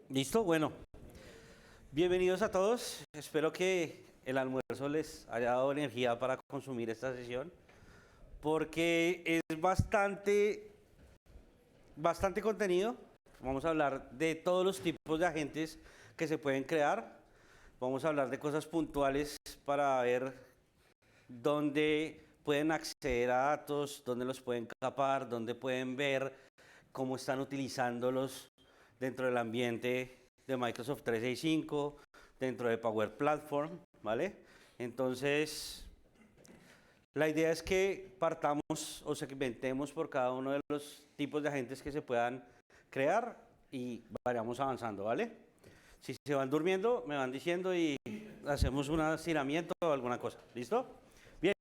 ¿Listo? Bueno, bienvenidos a todos. Espero que el almuerzo les haya dado energía para consumir esta sesión, porque es bastante contenido. Vamos a hablar de todos los tipos de agentes que se pueden crear. Vamos a hablar de cosas puntuales para ver dónde pueden acceder a datos, dónde los pueden capar, dónde pueden ver cómo están utilizándolos dentro del ambiente de Microsoft 365, dentro de Power Platform, ¿vale? Entonces, la idea es que partamos o segmentemos por cada uno de los tipos de agentes que se puedan crear y vayamos avanzando, ¿vale? Si se van durmiendo, me van diciendo y hacemos un estiramiento o alguna cosa, ¿listo? Bien,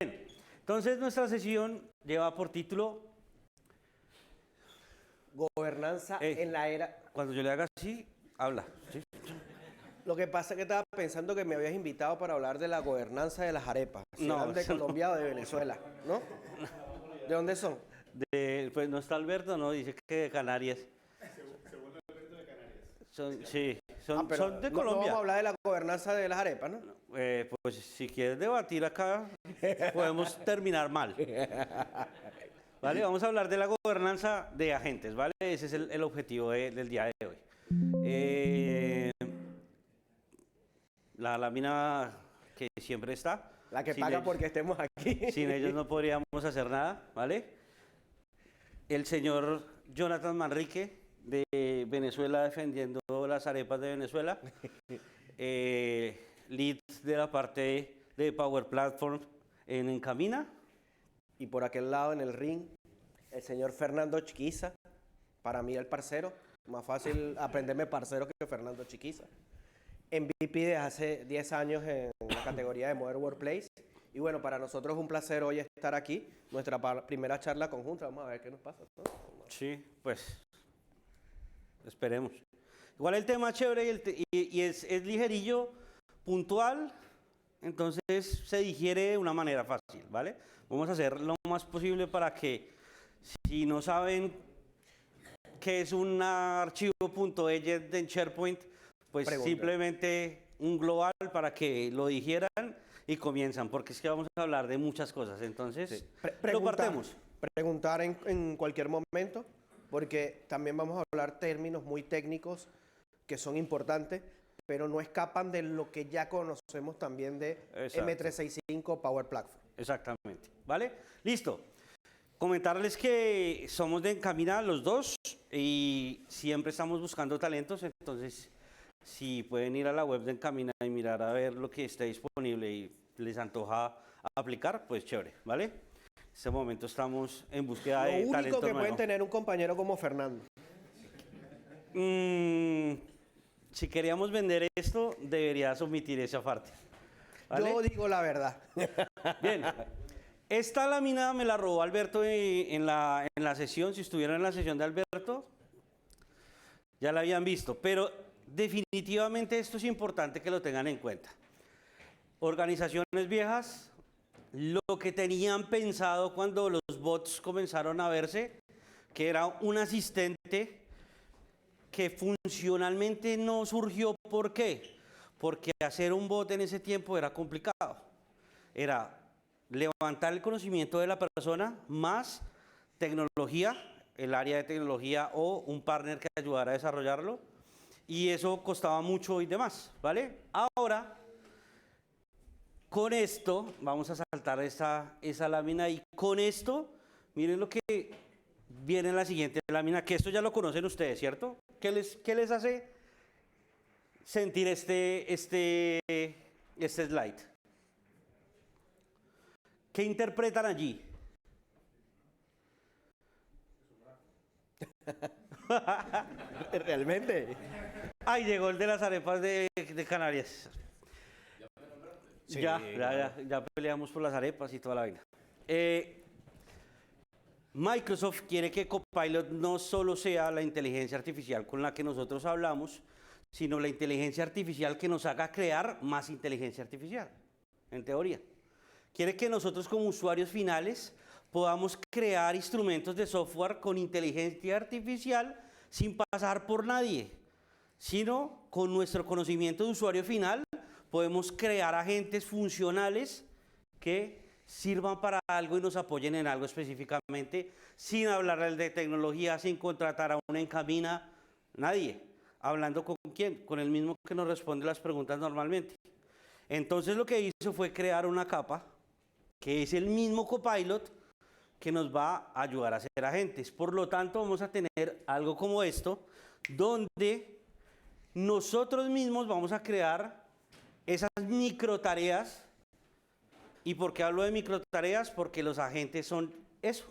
entonces nuestra sesión lleva por título Gobernanza en la era. Cuando yo le haga así, habla. ¿Sí? Lo que pasa es que estaba pensando que me habías invitado para hablar de la gobernanza de las arepas. Si No, eran de eso no. Colombia o de Venezuela, ¿no? ¿De dónde son? Pues no está Alberto, no, dice que de Canarias. Segundo Alberto de Canarias. Sí, son Pero de no Colombia. vamos a hablar de la gobernanza de las arepas, ¿no? Pues si quieres debatir acá, podemos terminar mal. ¿Vale? Vamos a hablar de la gobernanza de agentes, ¿vale? Ese es el objetivo del día de hoy. La lámina que siempre está. La que Sin paga ellos- porque estemos aquí. Sin ellos no podríamos hacer nada, ¿vale? El señor Jonathan Manrique de Venezuela defendiendo las arepas de Venezuela. Lead de la parte de Power Platform en Encamina. Y por aquel lado, en el ring, el señor Fernando Chiquiza. Para mí, el parcero. Más fácil aprenderme parcero que Fernando Chiquiza. MVP desde hace 10 años en la categoría de Modern Workplace. Y bueno, para nosotros es un placer hoy estar aquí. Nuestra primera charla conjunta. Vamos a ver qué nos pasa, ¿no? Sí, pues esperemos. Igual el tema es chévere y es ligerillo, puntual, entonces se digiere de una manera fácil, ¿vale? Vamos a hacer lo más posible para que si no saben qué es un archivo .exe en SharePoint, pues Pregunta. simplemente un global para que lo digieran y comienzan, porque es que vamos a hablar de muchas cosas, entonces Sí. lo partemos. Preguntar en cualquier momento, porque también vamos a hablar términos muy técnicos que son importantes, pero no escapan de lo que ya conocemos también de Exacto. M365 Power Platform. Exactamente, ¿vale? Listo. Comentarles que somos de Encamina los dos y siempre estamos buscando talentos, entonces si pueden ir a la web de Encamina y mirar a ver lo que esté disponible y les antoja aplicar, pues chévere, ¿vale? En este momento estamos en búsqueda Lo de único talento que nuevo. pueden tener un compañero como Fernando. Si queríamos vender esto, deberías omitir esa parte. ¿Vale? Yo digo la verdad. Bien, esta lámina me la robó Alberto en la sesión. Si estuvieron en la sesión de Alberto, ya la habían visto, pero definitivamente esto es importante que lo tengan en cuenta. Organizaciones viejas, lo que tenían pensado cuando los bots comenzaron a verse, que era un asistente que funcionalmente no surgió. ¿Por qué? Porque hacer un bot en ese tiempo era complicado. Era levantar el conocimiento de la persona más tecnología, el área de tecnología o un partner que ayudara a desarrollarlo, y eso costaba mucho y demás, ¿vale? Ahora, con esto, vamos a saltar esa lámina y con esto, miren lo que viene en la siguiente lámina, que esto ya lo conocen ustedes, ¿cierto? ¿Qué les hace sentir este slide? ¿Qué interpretan allí? Realmente. Ay, llegó el de las arepas de Canarias. Sí, Ya peleamos por las arepas y toda la vaina. Microsoft quiere que Copilot no solo sea la inteligencia artificial con la que nosotros hablamos, sino la inteligencia artificial que nos haga crear más inteligencia artificial, en teoría. Quiere que nosotros como usuarios finales podamos crear instrumentos de software con inteligencia artificial sin pasar por nadie, sino con nuestro conocimiento de usuario final podemos crear agentes funcionales que sirvan para algo y nos apoyen en algo específicamente, sin hablar de tecnología, sin contratar a una encamina, nadie. ¿Hablando con quién? Con el mismo que nos responde las preguntas normalmente. Entonces lo que hizo fue crear una capa, que es el mismo Copilot, que nos va a ayudar a ser agentes. Por lo tanto, vamos a tener algo como esto, donde nosotros mismos vamos a crear esas microtareas. ¿Y por qué hablo de microtareas? Porque los agentes son eso.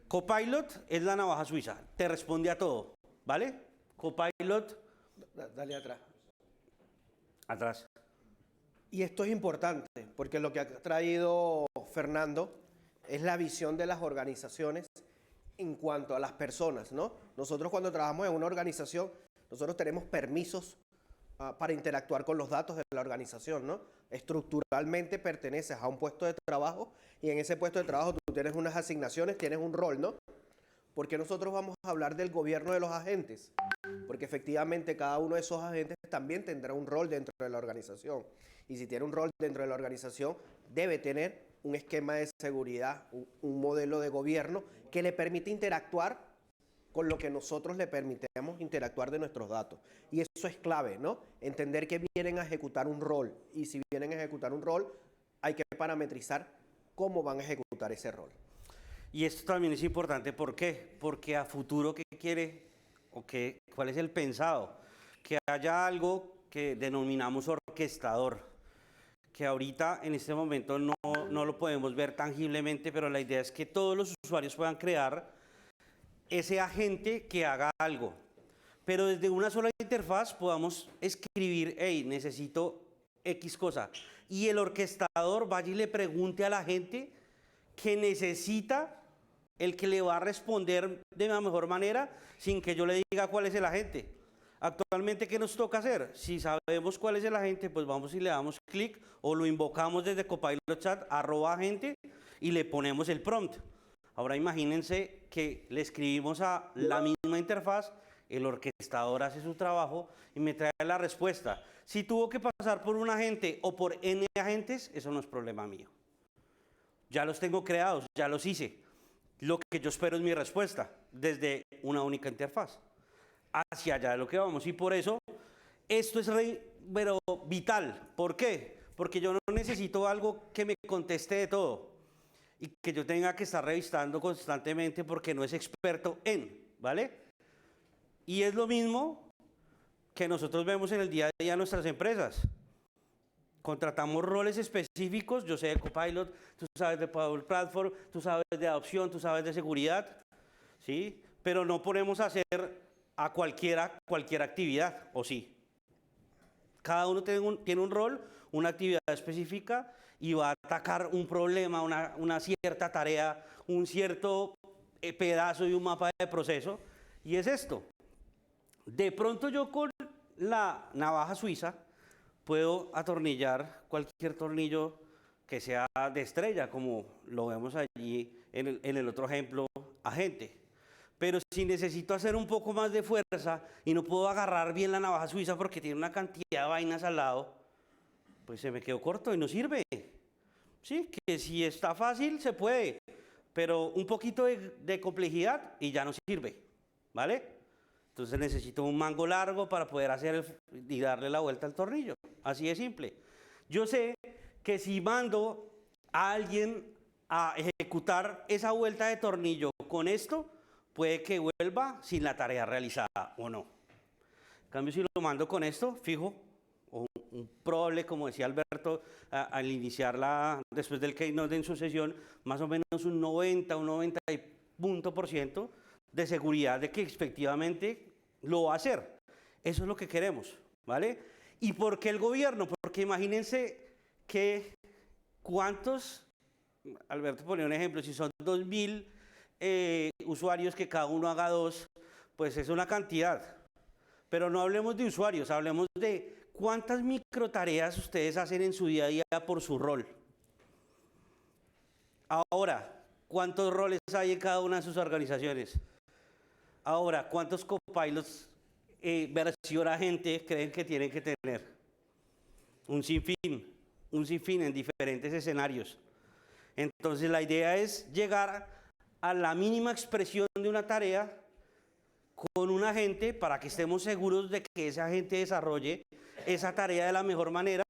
Copilot es la navaja suiza, te responde a todo, ¿vale? Copilot. Dale atrás. Atrás. Y esto es importante, porque lo que ha traído Fernando es la visión de las organizaciones en cuanto a las personas, ¿no? Nosotros cuando trabajamos en una organización, nosotros tenemos permisos para interactuar con los datos de la organización, ¿no? Estructuralmente perteneces a un puesto de trabajo y en ese puesto de trabajo tú tienes unas asignaciones, tienes un rol, ¿no? Porque nosotros vamos a hablar del gobierno de los agentes, porque efectivamente cada uno de esos agentes también tendrá un rol dentro de la organización. Y si tiene un rol dentro de la organización, debe tener un esquema de seguridad, un modelo de gobierno que le permite interactuar con lo que nosotros le permitamos interactuar de nuestros datos. Y eso es clave, ¿no? Entender que vienen a ejecutar un rol. Y si vienen a ejecutar un rol, hay que parametrizar cómo van a ejecutar ese rol. Y esto también es importante, ¿por qué? Porque a futuro, ¿qué quiere? ¿O qué, cuál es el pensado? Que haya algo que denominamos orquestador, que ahorita en este momento no lo podemos ver tangiblemente, pero la idea es que todos los usuarios puedan crear ese agente que haga algo. Pero desde una sola interfaz podamos escribir, hey, necesito X cosa. Y el orquestador vaya y le pregunte a la gente que necesita el que le va a responder de la mejor manera sin que yo le diga cuál es el agente. Actualmente, ¿qué nos toca hacer? Si sabemos cuál es el agente, pues vamos y le damos clic o lo invocamos desde Copilot Chat, @agente, y le ponemos el prompt. Ahora imagínense que le escribimos a la misma interfaz, el orquestador hace su trabajo y me trae la respuesta. Si tuvo que pasar por un agente o por N agentes, eso no es problema mío. Ya los tengo creados, ya los hice. Lo que yo espero es mi respuesta desde una única interfaz. Hacia allá de lo que vamos. Y por eso, esto es pero vital. ¿Por qué? Porque yo no necesito algo que me conteste de todo y que yo tenga que estar revisando constantemente porque no es experto en, ¿vale? Y es lo mismo que nosotros vemos en el día a día en nuestras empresas. Contratamos roles específicos, yo sé de Copilot, tú sabes de Power Platform, tú sabes de adopción, tú sabes de seguridad, ¿sí? Pero no ponemos a hacer a cualquier actividad, ¿o sí? Cada uno tiene un rol, una actividad específica y va a atacar un problema, una cierta tarea, un cierto pedazo de un mapa de proceso, y es esto. De pronto yo con la navaja suiza puedo atornillar cualquier tornillo que sea de estrella, como lo vemos allí en el otro ejemplo, agente. Pero si necesito hacer un poco más de fuerza y no puedo agarrar bien la navaja suiza porque tiene una cantidad de vainas al lado, pues se me quedó corto y no sirve. Sí, que si está fácil se puede, pero un poquito de complejidad y ya no sirve, ¿vale? Entonces necesito un mango largo para poder hacer y darle la vuelta al tornillo. Así de simple. Yo sé que si mando a alguien a ejecutar esa vuelta de tornillo con esto, puede que vuelva sin la tarea realizada o no. En cambio, si lo mando con esto, fijo, o un probable, como decía Alberto, al iniciar después del keynote en su sesión, más o menos un 90% de seguridad de que efectivamente lo va a hacer. Eso es lo que queremos, ¿vale? ¿Y por qué el gobierno? Porque imagínense que cuántos, Alberto ponía un ejemplo, si son 2000 usuarios que cada uno haga 2, pues es una cantidad. Pero no hablemos de usuarios, hablemos de cuántas microtareas ustedes hacen en su día a día por su rol. Ahora, ¿cuántos roles hay en cada una de sus organizaciones? Ahora, ¿cuántos copilots versión agente creen que tienen que tener? Un sinfín en diferentes escenarios. Entonces la idea es llegar a la mínima expresión de una tarea con un agente para que estemos seguros de que ese agente desarrolle esa tarea de la mejor manera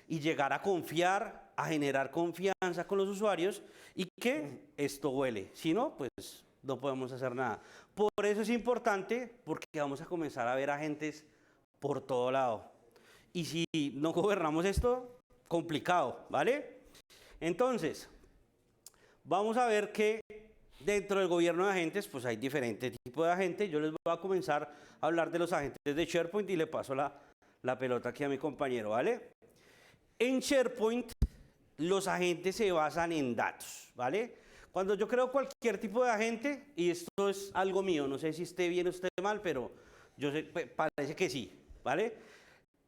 y llegar a confiar, a generar confianza con los usuarios y que esto huele. Si no, pues no podemos hacer nada. Por eso es importante, porque vamos a comenzar a ver agentes por todo lado. Y si no gobernamos esto, complicado, ¿vale? Entonces, vamos a ver que dentro del gobierno de agentes, pues hay diferentes tipos de agentes. Yo les voy a comenzar a hablar de los agentes de SharePoint y le paso la pelota aquí a mi compañero, ¿vale? En SharePoint, los agentes se basan en datos, ¿vale? Cuando yo creo cualquier tipo de agente, y esto es algo mío, no sé si esté bien o esté mal, pero yo sé, parece que sí, ¿vale?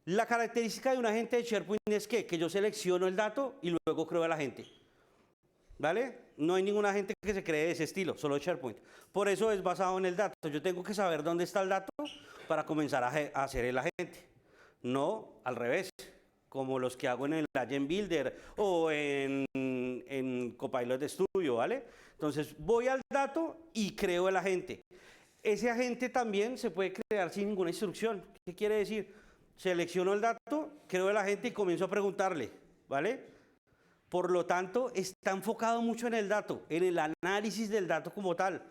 La característica de un agente de SharePoint es que yo selecciono el dato y luego creo el agente, ¿vale? No hay ningún agente que se cree de ese estilo, solo SharePoint. Por eso es basado en el dato. Yo tengo que saber dónde está el dato para comenzar a hacer el agente. No al revés, como los que hago en el Agent Builder o en Copilot Studio, ¿vale? Entonces voy al dato y creo el agente. Ese agente también se puede crear sin ninguna instrucción. ¿Qué quiere decir? Selecciono el dato, creo el agente y comienzo a preguntarle, ¿vale? Por lo tanto, está enfocado mucho en el dato, en el análisis del dato como tal,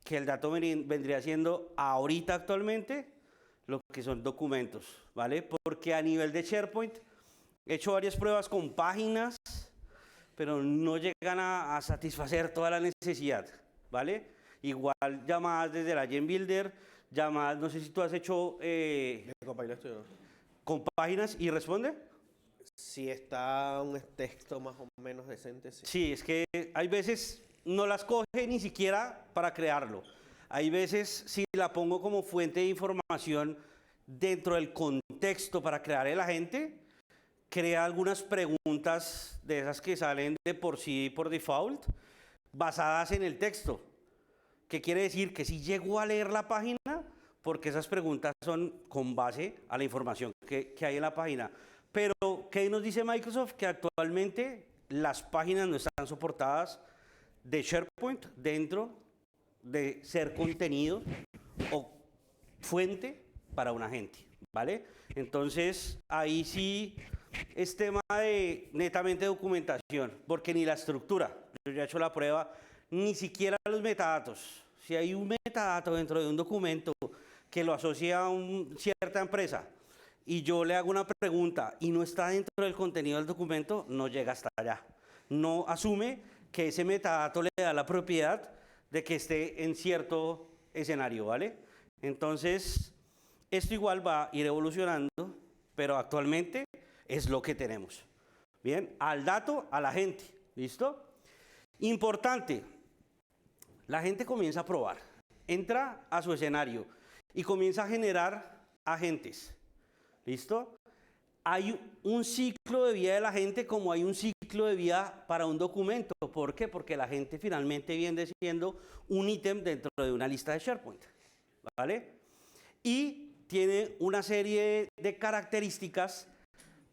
que el dato vendría siendo ahorita actualmente lo que son documentos, ¿vale? Porque a nivel de SharePoint he hecho varias pruebas con páginas, pero no llegan a satisfacer toda la necesidad, ¿vale? Igual llamadas desde el Agent Builder, llamadas, no sé si tú has hecho con páginas y responde. Si está un texto más o menos decente, sí. Sí, es que hay veces no las coge ni siquiera para crearlo. Hay veces si la pongo como fuente de información dentro del contexto para crear el agente, crea algunas preguntas de esas que salen de por sí por default, basadas en el texto. ¿Qué quiere decir? Que si llego a leer la página, porque esas preguntas son con base a la información que hay en la página. Pero, ¿qué nos dice Microsoft? Que actualmente las páginas no están soportadas de SharePoint dentro de ser contenido o fuente para un agente, ¿vale? Entonces, ahí sí es tema de netamente documentación, porque ni la estructura, yo ya he hecho la prueba, ni siquiera los metadatos. Si hay un metadato dentro de un documento que lo asocia a una cierta empresa y yo le hago una pregunta y no está dentro del contenido del documento, no llega hasta allá. No asume que ese metadato le da la propiedad de que esté en cierto escenario, ¿vale? Entonces, esto igual va a ir evolucionando, pero actualmente es lo que tenemos. Bien, al dato, a la gente, ¿listo? Importante, la gente comienza a probar, entra a su escenario y comienza a generar agentes, ¿listo? Hay un ciclo de vida de la gente como hay un ciclo de vida para un documento. ¿Por qué? Porque la gente finalmente viene siendo un ítem dentro de una lista de SharePoint, ¿vale? Y tiene una serie de características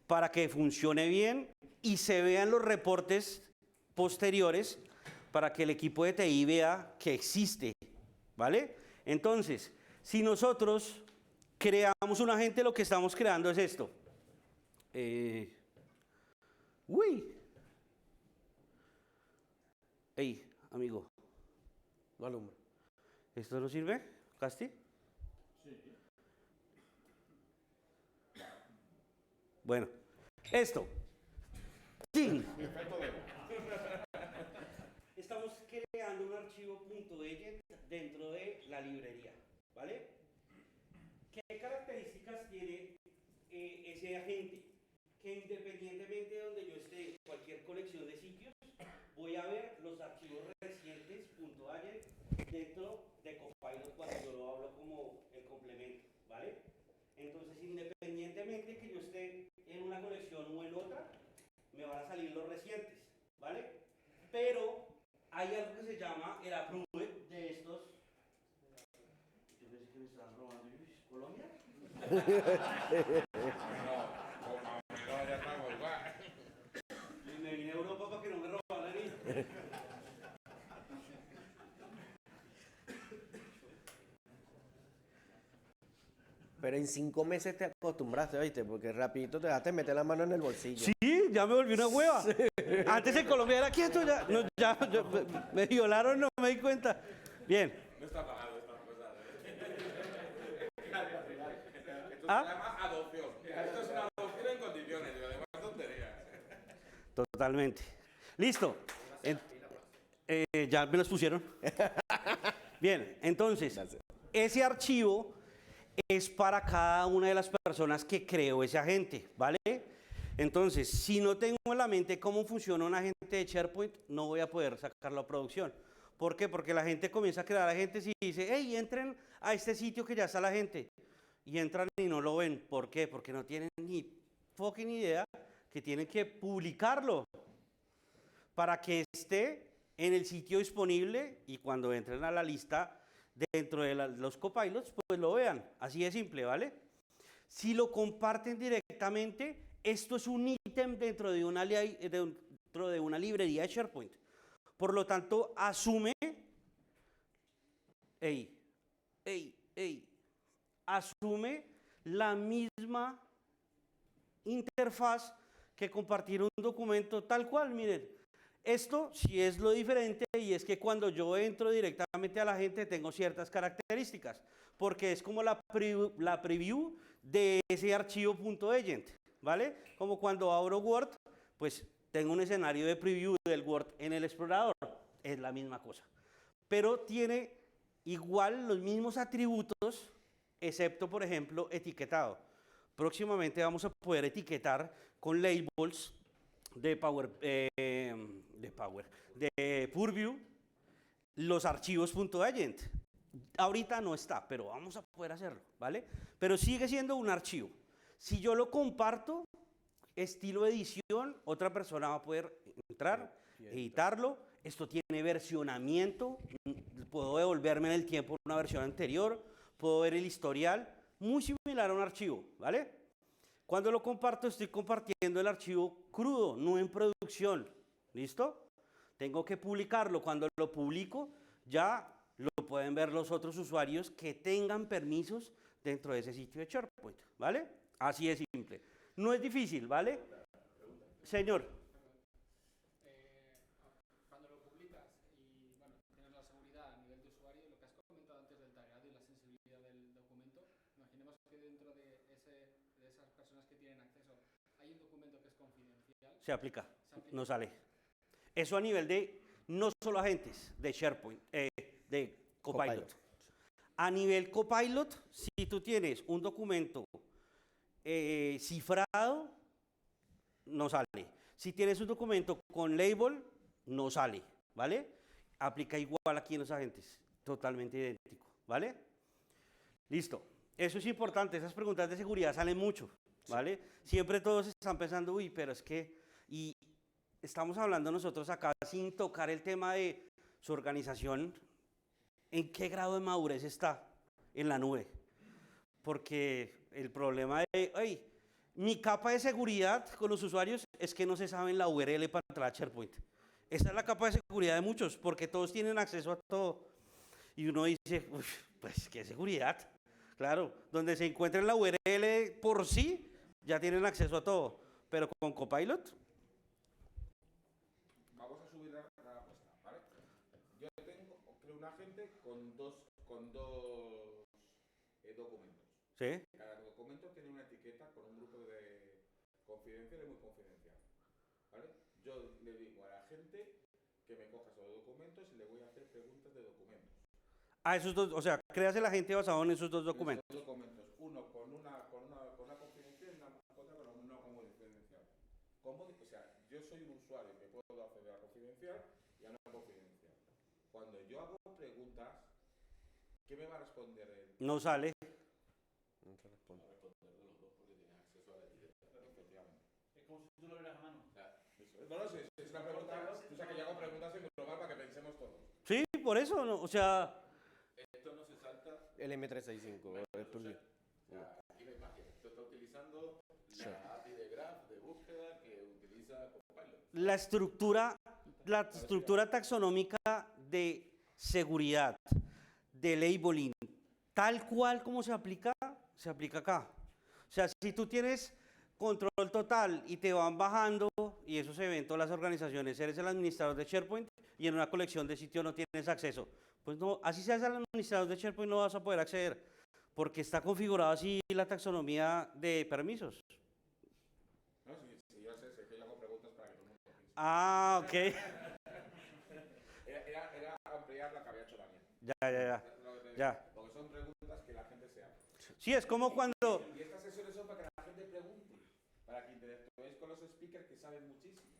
para que funcione bien y se vean los reportes posteriores para que el equipo de TI vea que existe, ¿vale? Entonces, si nosotros creamos un agente, lo que estamos creando es esto. Hey, amigo. No alumbra. ¿Esto no sirve, Casti? Sí. Bueno, esto. Sí. Estamos creando un archivo .agent dentro de la librería, ¿vale? ¿Qué características tiene ese agente? Que independientemente de donde yo esté, en cualquier colección de sitios, voy a ver los archivos recientes .agent dentro de Copilot cuando yo lo hablo como el complemento, ¿vale? Entonces, independientemente que yo esté en una colección o en otra, me van a salir los recientes, ¿vale? Pero hay algo que se llama el approve de estos. Yo pensé que me estaban robando. Colombia. Y me vine a Europa para que no me robaran. Pero en 5 meses te acostumbraste, ¿oíste? Porque rapidito te dejaste meter la mano en el bolsillo. Sí, ya me volví una hueva. Antes en Colombia era quieto, ya, no, me violaron, no me di cuenta. Bien. No está pagado esta cosa. Esto ¿Ah? se llama adopción. Esto es una adopción en condiciones. Y además tonterías. Totalmente. Listo. Ya me los pusieron. Bien, entonces, ese archivo es para cada una de las personas que creó ese agente, ¿vale? Entonces, si no tengo en la mente cómo funciona un agente de SharePoint, no voy a poder sacarlo a producción. ¿Por qué? Porque la gente comienza a crear agentes y dice, hey, entren a este sitio que ya está la gente. Y entran y no lo ven. ¿Por qué? Porque no tienen ni fucking idea que tienen que publicarlo para que esté en el sitio disponible y cuando entren a la lista dentro de los copilots, pues lo vean. Así de simple, ¿vale? Si lo comparten directamente, esto es un ítem dentro de una librería de SharePoint. Por lo tanto, asume, asume la misma interfaz que compartir un documento tal cual, miren. Esto sí es lo diferente y es que cuando yo entro directamente a la gente tengo ciertas características, porque es como la preview de ese archivo .agent, ¿vale? Como cuando abro Word, pues tengo un escenario de preview del Word en el explorador, es la misma cosa. Pero tiene igual los mismos atributos, excepto, por ejemplo, etiquetado. Próximamente vamos a poder etiquetar con labels de Purview los archivos .agent. Ahorita no está, pero vamos a poder hacerlo, ¿vale? Pero sigue siendo un archivo. Si yo lo comparto, estilo edición, otra persona va a poder entrar, editarlo. Esto tiene versionamiento, puedo devolverme en el tiempo una versión anterior, puedo ver el historial, muy similar a un archivo, ¿vale? Cuando lo comparto, estoy compartiendo el archivo crudo, no en producción. ¿Listo? Tengo que publicarlo. Cuando lo publico, ya lo pueden ver los otros usuarios que tengan permisos dentro de ese sitio de SharePoint. ¿Vale? Así de simple. No es difícil, ¿vale? Señor. Cuando lo publicas y bueno, tienes la seguridad a nivel de usuario, lo que has comentado antes del tagueado y la sensibilidad del documento, imaginemos que dentro de esas personas que tienen acceso hay un documento que es confidencial. Se aplica, no sale. Eso a nivel de no solo agentes de SharePoint, de Copilot. A nivel Copilot, si tú tienes un documento cifrado, no sale. Si tienes un documento con label, no sale, ¿vale? Aplica igual aquí en los agentes, totalmente idéntico, ¿vale? Listo. Eso es importante, esas preguntas de seguridad salen mucho, ¿vale? Siempre todos están pensando, uy, pero es que... Y estamos hablando nosotros acá sin tocar el tema de su organización, ¿en qué grado de madurez está en la nube? Porque el problema de, hey, mi capa de seguridad con los usuarios es que no se saben la URL para entrar a SharePoint. Esa es la capa de seguridad de muchos, porque todos tienen acceso a todo. Y uno dice, pues, ¿qué seguridad? Claro, donde se encuentre la URL por sí, ya tienen acceso a todo. Pero con Copilot... Vamos a subir la apuesta, ¿vale? Yo creo un agente con dos documentos. ¿Sí? Cada documento tiene una etiqueta con un grupo de confidencial y muy confidencial, ¿vale? Yo le digo al agente que me coja esos documentos y le voy a hacer preguntas de documentos. Ah, esos dos, o sea, creas el agente basado en esos dos documentos. Esos documentos, uno con una confidencial y otra con una como confidencial. O sea, yo soy un usuario que puedo acceder a confidencial y a no confidencial. Cuando yo hago preguntas, ¿qué me va a responder él? No sale. No te respondo. Va a responder de los dos porque tiene acceso a la etiqueta, efectivamente. Es como si tú lo vieras a mano. No, es una pregunta, o sea, que yo hago preguntas en global para que pensemos todos. Sí, por eso, no, o sea... Esto no se salta. El M365, el tuyo. Aquí no hay más. la estructura taxonómica de seguridad, de labeling, tal cual como se aplica acá. O sea, si tú tienes control total y te van bajando, y eso se ve en todas las organizaciones, eres el administrador de SharePoint y en una colección de sitios no tienes acceso. Pues no, así seas el administrador de SharePoint no vas a poder acceder, porque está configurado así la taxonomía de permisos. No, si yo sé que yo hago preguntas para que todo el mundo piense. Ah, ok. Era ampliar la que había hecho Daniel. Ya. Porque son preguntas que la gente se hace. Sí, es como cuando... Y estas sesiones son para que la gente pregunte, para que interactuéis con los speakers que saben muchísimo.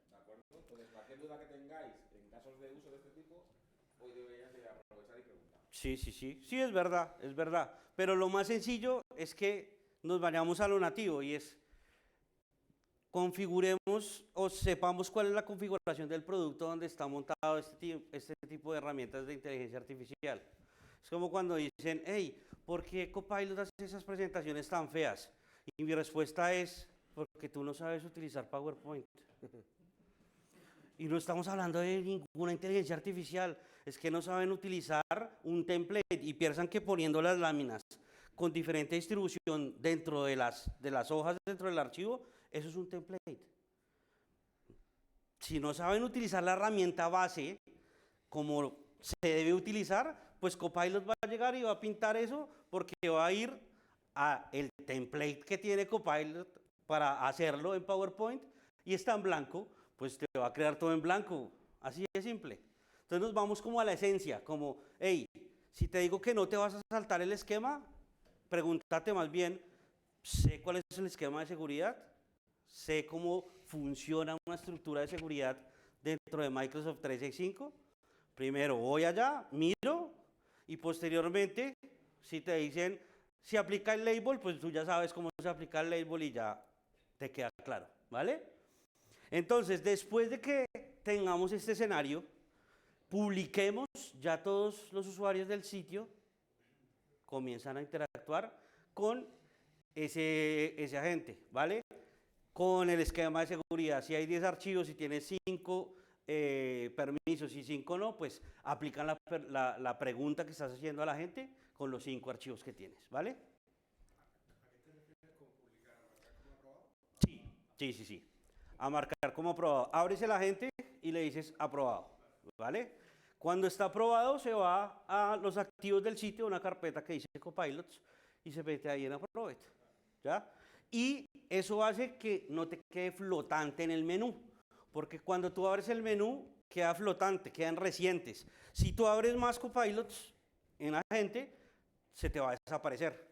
¿De acuerdo? Entonces, cualquier duda que tengáis en casos de uso de este tipo, hoy deberíais de aprovechar y preguntar. Sí, es verdad. Pero lo más sencillo es que nos vayamos a lo nativo y es configuremos o sepamos cuál es la configuración del producto donde está montado este tipo de herramientas de inteligencia artificial. Es como cuando dicen, hey, ¿por qué Copilot hace esas presentaciones tan feas? Y mi respuesta es, porque tú no sabes utilizar PowerPoint. Y no estamos hablando de ninguna inteligencia artificial, es que no saben utilizar un template y piensan que poniendo las láminas con diferente distribución dentro de las hojas, dentro del archivo, eso es un template. Si no saben utilizar la herramienta base como se debe utilizar, pues Copilot va a llegar y va a pintar eso porque va a ir a el template que tiene Copilot para hacerlo en PowerPoint y está en blanco, pues te va a crear todo en blanco, así de simple. Entonces nos vamos como a la esencia, como, hey, si te digo que no te vas a saltar el esquema, pregúntate más bien, ¿sé cuál es el esquema de seguridad? ¿Sé cómo funciona una estructura de seguridad dentro de Microsoft 365? Primero voy allá, miro y posteriormente, si te dicen, si aplica el label, pues tú ya sabes cómo se aplica el label y ya te queda claro, ¿vale? Entonces, después de que tengamos este escenario, publiquemos, ya todos los usuarios del sitio comienzan a interactuar con ese agente, ¿vale? Con el esquema de seguridad, si hay 10 archivos, si tienes 5 permisos y 5 no, pues aplican la pregunta que estás haciendo a la gente con los 5 archivos que tienes, ¿vale? ¿A qué te refieres con publicar? ¿A marcar como aprobado? Sí. A marcar como aprobado. Abres el agente y le dices aprobado, ¿vale? Cuando está aprobado se va a los activos del sitio, una carpeta que dice Copilots y se mete ahí en Approved, ¿ya? Y eso hace que no te quede flotante en el menú, porque cuando tú abres el menú queda flotante, quedan recientes. Si tú abres más Copilots en agente, se te va a desaparecer.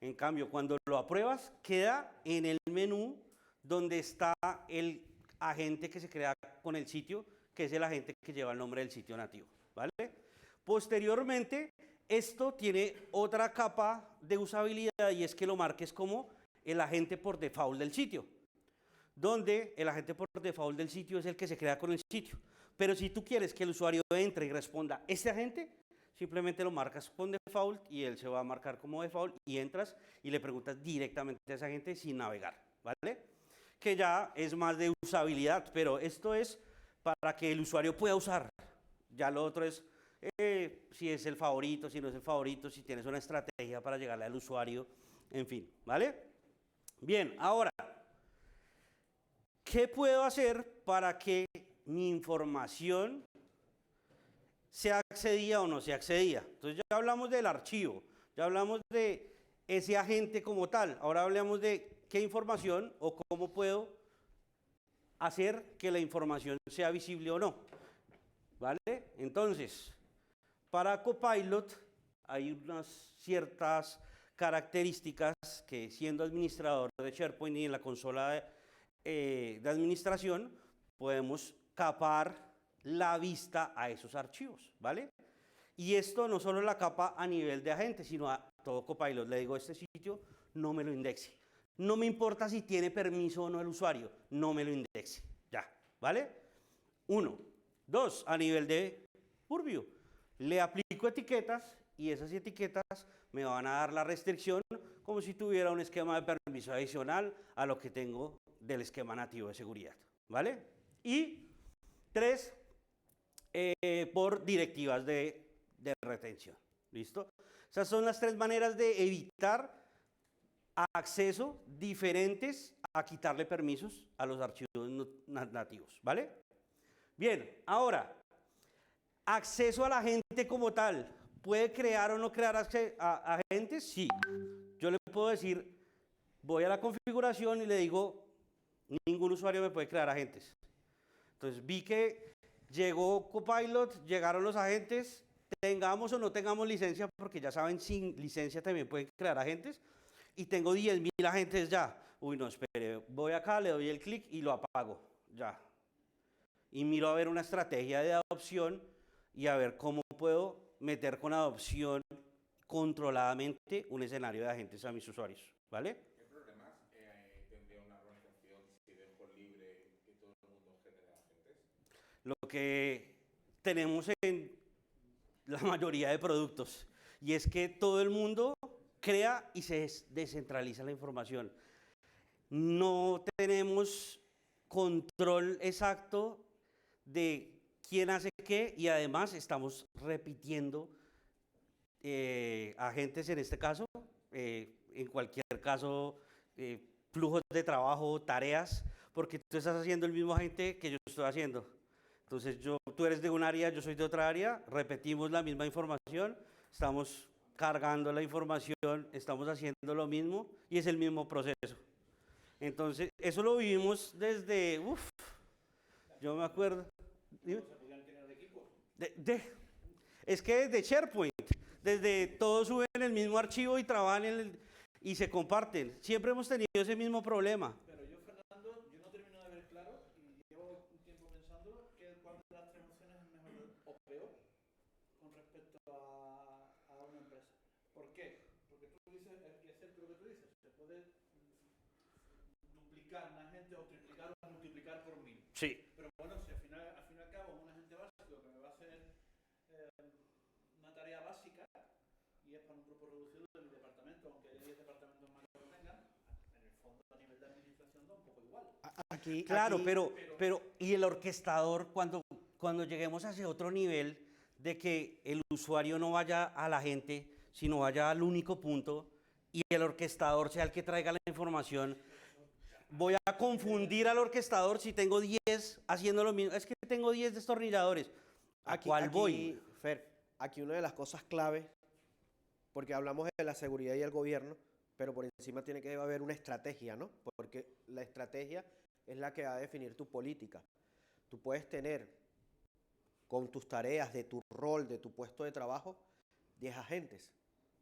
En cambio, cuando lo apruebas, queda en el menú donde está el agente que se crea con el sitio, que es el agente que lleva el nombre del sitio nativo, ¿vale? Posteriormente, esto tiene otra capa de usabilidad y es que lo marques como el agente por default del sitio, donde el agente por default del sitio es el que se crea con el sitio. Pero si tú quieres que el usuario entre y responda este agente, simplemente lo marcas con default y él se va a marcar como default y entras y le preguntas directamente a ese agente sin navegar, ¿vale? Que ya es más de usabilidad, pero esto es para que el usuario pueda usar. Ya lo otro es si es el favorito, si no es el favorito, si tienes una estrategia para llegarle al usuario, en fin, ¿vale? Bien, ahora, ¿qué puedo hacer para que mi información sea accedida o no sea accedida? Entonces ya hablamos del archivo, ya hablamos de ese agente como tal, ahora hablamos de qué información o cómo puedo hacer que la información sea visible o no, ¿vale? Entonces, para Copilot hay unas ciertas características que siendo administrador de SharePoint y en la consola de administración podemos capar la vista a esos archivos, ¿vale? Y esto no solo la capa a nivel de agente, sino a todo Copilot. Le digo, este sitio no me lo indexe. No me importa si tiene permiso o no el usuario, no me lo indexe. Ya, ¿vale? 1. 2, a nivel de Purview. Le aplico etiquetas y esas etiquetas me van a dar la restricción como si tuviera un esquema de permiso adicional a lo que tengo del esquema nativo de seguridad, ¿vale? Y 3, por directivas de retención. ¿Listo? Esas son las 3 maneras de evitar acceso diferentes a quitarle permisos a los archivos nativos, ¿vale? Bien, ahora, acceso a la gente como tal. ¿Puede crear o no crear agentes? Sí. Yo le puedo decir, voy a la configuración y le digo, ningún usuario me puede crear agentes. Entonces vi que llegó Copilot, llegaron los agentes, tengamos o no tengamos licencia, porque ya saben, sin licencia también pueden crear agentes, y tengo 10.000 agentes ya. Uy, no, espere, voy acá, le doy el clic y lo apago, ya. Y miro a ver una estrategia de adopción y a ver cómo puedo meter con adopción controladamente un escenario de agentes a mis usuarios, ¿vale? ¿Qué problemas tendría una organización si dejo libre que todo el mundo genere agentes? Lo que tenemos en la mayoría de productos, y es que todo el mundo crea y se descentraliza la información. No tenemos control exacto de quién hace qué, y además estamos repitiendo agentes en este caso, en cualquier caso, flujos de trabajo, tareas, porque tú estás haciendo el mismo agente que yo estoy haciendo. Entonces, tú eres de un área, yo soy de otra área, repetimos la misma información, estamos cargando la información, estamos haciendo lo mismo y es el mismo proceso. Entonces, eso lo vivimos desde, yo me acuerdo. ¿Se podían tener equipos? Es que desde SharePoint, desde todos suben el mismo archivo y trabajan y se comparten. Siempre hemos tenido ese mismo problema. Pero yo, Fernando, yo no termino de ver claro y llevo un tiempo pensando cuál de las 3 opciones es mejor o peor con respecto a una empresa. ¿Por qué? Porque tú dices, es cierto lo que tú dices, se puede duplicar una gente o triplicar o multiplicar por 1000. Sí. Pero bueno, si al fin y al cabo un agente básico que me va a hacer una tarea básica y es para un grupo reducido de mi departamento, aunque haya 10 departamentos más que lo tengan, en el fondo a nivel de administración da un poco igual. Claro, pero y el orquestador, cuando lleguemos a ese otro nivel de que el usuario no vaya a la gente, sino vaya al único punto y el orquestador sea el que traiga la información, voy a confundir al orquestador si tengo 10 haciendo lo mismo. Es que tengo 10 destornilladores. ¿A cuál voy? Fer, aquí una de las cosas clave, porque hablamos de la seguridad y el gobierno, pero por encima tiene que haber una estrategia, ¿no? Porque la estrategia es la que va a definir tu política. Tú puedes tener, con tus tareas, de tu rol, de tu puesto de trabajo, 10 agentes,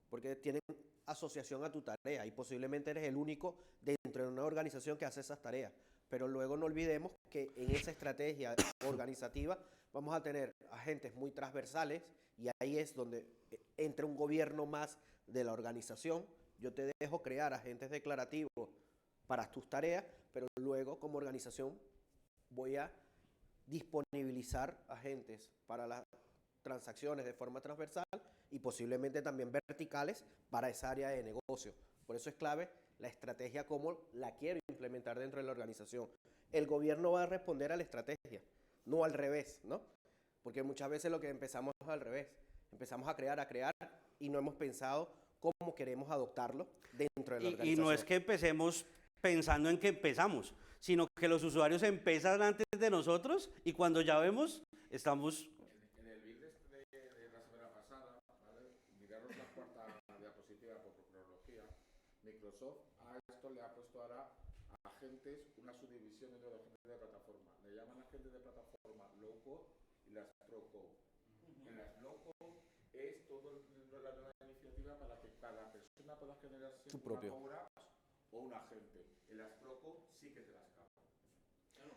porque tienen asociación a tu tarea y posiblemente eres el único dentro de una organización que hace esas tareas. Pero luego no olvidemos que en esa estrategia organizativa vamos a tener agentes muy transversales y ahí es donde entra un gobierno más de la organización. Yo te dejo crear agentes declarativos para tus tareas, pero luego como organización voy a disponibilizar agentes para las transacciones de forma transversal y posiblemente también verticales para esa área de negocio. Por eso es clave la estrategia, cómo la quiero implementar dentro de la organización. El gobierno va a responder a la estrategia, no al revés, ¿no? Porque muchas veces lo que empezamos es al revés. Empezamos a crear y no hemos pensado cómo queremos adoptarlo dentro de la organización. Y no es que empecemos pensando en que empezamos, sino que los usuarios empiezan antes de nosotros y cuando ya vemos, estamos... En el build de la semana pasada, ¿vale? Miraros la cuarta diapositiva por cronología. Microsoft a esto le ha puesto ahora a agentes una subdivisión dentro de agentes de plataforma. Le llaman agentes de plataforma low code y las pro code. En las low code es toda la nueva iniciativa para que cada persona pueda generarse su propio obra o un agente. En las pro code sí que te las cago.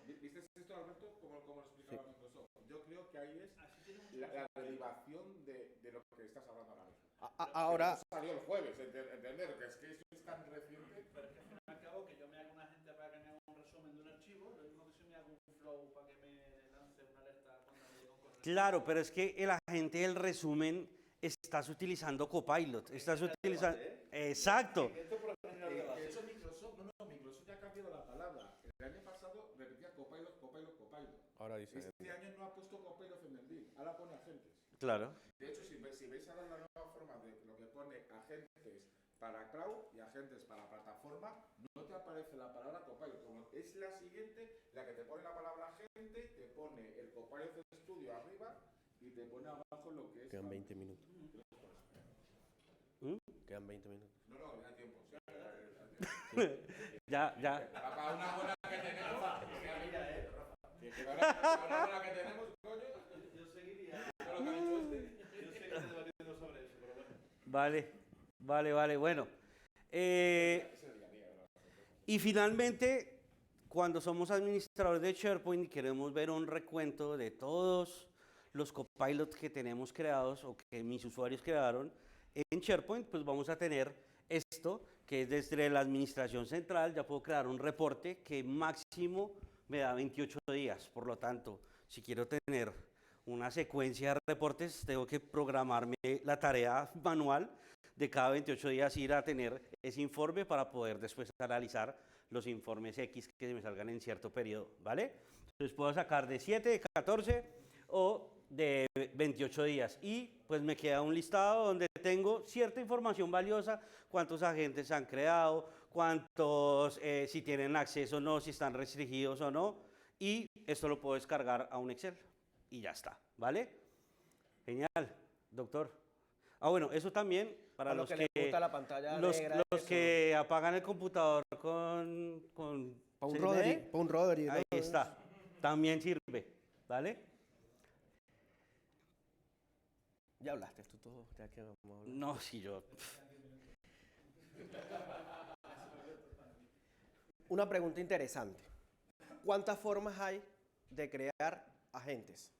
¿Viste esto, Alberto? ¿Cómo lo explicaba Sí. Microsoft? Yo creo que ahí es la derivación de lo que estás hablando ahora mismo. Ahora... Eso salió el jueves, entender que es que esto es tan reciente. Pero es que al fin y al cabo que yo me haga una agente para que me haga un resumen de un archivo, lo mismo que si me haga un flow para que me lance una alerta cuando me llegue un correo. Claro, pero es que el agente del resumen estás utilizando Copilot, estás utilizando... Exacto. De hecho, Microsoft ya ha cambiado la palabra. El año pasado repetía Copilot. diferente. Este año no ha puesto coperos en el DIL, ahora pone agentes. Claro. De hecho, si veis ahora la nueva forma de lo que pone agentes para cloud y agentes para plataforma, no te aparece la palabra copilot. Como es la siguiente, la que te pone la palabra agente, te pone el copilot de estudio arriba y te pone abajo lo que es... Quedan 20 minutos. Quedan 20 minutos. No, no, da tiempo. Sí, Ya, ya. para una buena que tenemos... Que para una buena que tenemos, coño... Yo seguiría. Todo lo que ha dicho este. Yo seguiría debatiendo sobre eso, pero bueno. Vale, bueno. Y finalmente, cuando somos administradores de SharePoint y queremos ver un recuento de todos los copilots que tenemos creados o que mis usuarios crearon en SharePoint, pues vamos a tener esto, que es desde la administración central, ya puedo crear un reporte que máximo me da 28 días. Por lo tanto, si quiero tener una secuencia de reportes, tengo que programarme la tarea manual de cada 28 días ir a tener ese informe para poder después analizar los informes X que me salgan en cierto periodo, ¿vale? Entonces puedo sacar de 7, de 14 o de 28 días y pues me queda un listado donde tengo cierta información valiosa, cuántos agentes han creado, cuántos, si tienen acceso o no, si están restringidos o no, y esto lo puedo descargar a un Excel y ya está, ¿vale? Genial, doctor. Ah, bueno, eso también para los que les gusta la pantalla los negra, eso. que apagan el computador con Pa' un ¿se Rodri, ve? pa' un Rodri, ¿no? Ahí está, también sirve, ¿vale? Ya hablaste tú todo, ya que vamos a hablar. No, si yo... Una pregunta interesante. ¿Cuántas formas hay de crear agentes?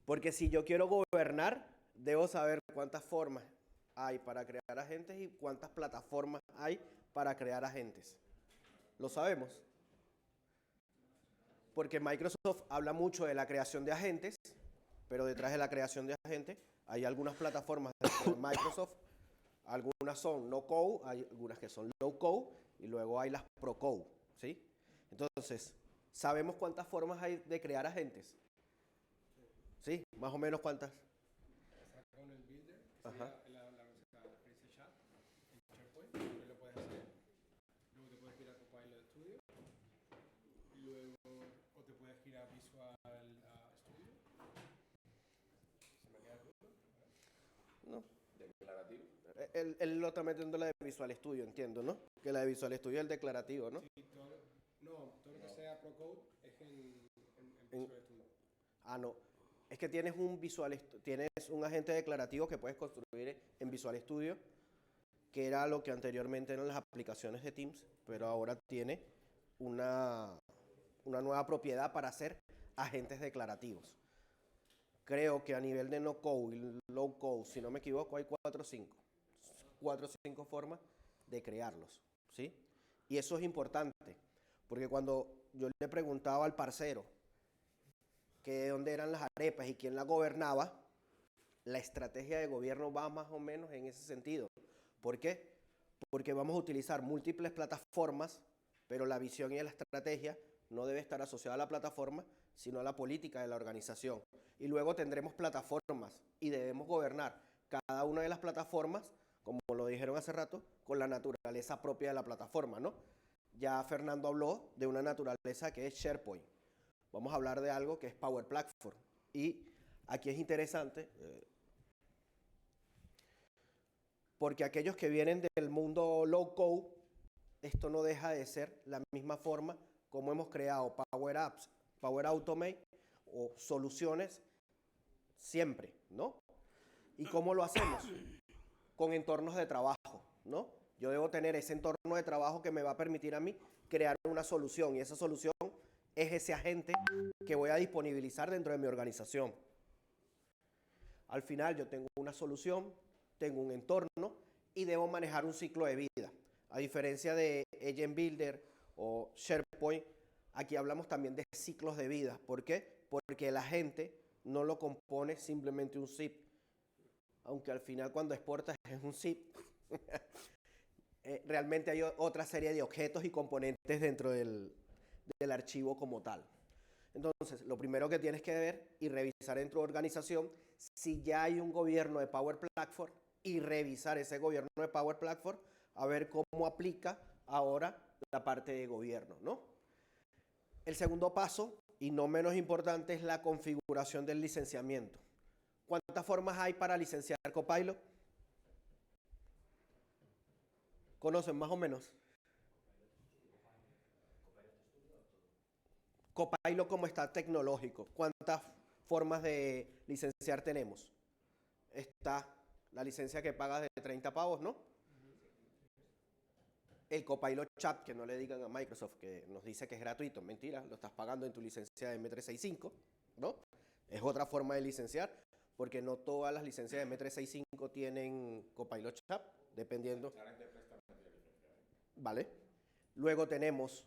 Porque si yo quiero gobernar, debo saber cuántas formas hay para crear agentes y cuántas plataformas hay para crear agentes. ¿Lo sabemos? Porque Microsoft habla mucho de la creación de agentes, pero detrás de la creación de agentes hay algunas plataformas de Microsoft, algunas son no code, hay algunas que son low code y luego hay las pro code, ¿sí? Entonces, ¿sabemos cuántas formas hay de crear agentes? ¿Sí? Más o menos cuántas. Con el builder, que Ajá. sería la experiencia chat en SharePoint, también lo puedes hacer. Luego te puedes ir a Copilot Studio. Luego, o te puedes ir a Visual Studio. Se me queda todo. No. Declarativo. Él lo está metiendo la de Visual Studio, entiendo, ¿no? Que la de Visual Studio es el declarativo, ¿no? Sí, todo lo que sea Pro Code es en Visual Studio. Ah, no. Es que tienes un agente declarativo que puedes construir en Visual Studio, que era lo que anteriormente eran las aplicaciones de Teams, pero ahora tiene una nueva propiedad para hacer agentes declarativos. Creo que a nivel de no code y low code, si no me equivoco, hay 4 o 5 formas de crearlos, ¿sí? Y eso es importante, porque cuando yo le preguntaba al parcero que dónde eran las arepas y quién las gobernaba, la estrategia de gobierno va más o menos en ese sentido. ¿Por qué? Porque vamos a utilizar múltiples plataformas, pero la visión y la estrategia no debe estar asociada a la plataforma, sino a la política de la organización. Y luego tendremos plataformas y debemos gobernar cada una de las plataformas, como lo dijeron hace rato, con la naturaleza propia de la plataforma, ¿no? Ya Fernando habló de una naturaleza que es SharePoint. Vamos a hablar de algo que es Power Platform. Y aquí es interesante, porque aquellos que vienen del mundo low code, esto no deja de ser la misma forma como hemos creado Power Apps, Power Automate o soluciones siempre, ¿no? ¿Y cómo lo hacemos? Con entornos de trabajo, ¿no? Yo debo tener ese entorno de trabajo que me va a permitir a mí crear una solución y esa solución es ese agente que voy a disponibilizar dentro de mi organización. Al final yo tengo una solución, tengo un entorno y debo manejar un ciclo de vida. A diferencia de Agent Builder o SharePoint, aquí hablamos también de ciclos de vida. ¿Por qué? Porque el agente no lo compone simplemente un zip. Aunque al final cuando exportas es un zip. realmente hay otra serie de objetos y componentes dentro del archivo como tal. Entonces, lo primero que tienes que ver y revisar en tu organización si ya hay un gobierno de Power Platform y revisar ese gobierno de Power Platform a ver cómo aplica ahora la parte de gobierno, ¿no? El segundo paso, y no menos importante, es la configuración del licenciamiento. ¿Cuántas formas hay para licenciar Copilot? ¿Conocen más o menos? Copilot como está tecnológico. ¿Cuántas formas de licenciar tenemos? Está la licencia que pagas de 30 pavos, ¿no? El Copilot Chat, que no le digan a Microsoft que nos dice que es gratuito, mentira, lo estás pagando en tu licencia de M365, ¿no? Es otra forma de licenciar, porque no todas las licencias de M365 tienen Copilot Chat, dependiendo. ¿Vale? Luego tenemos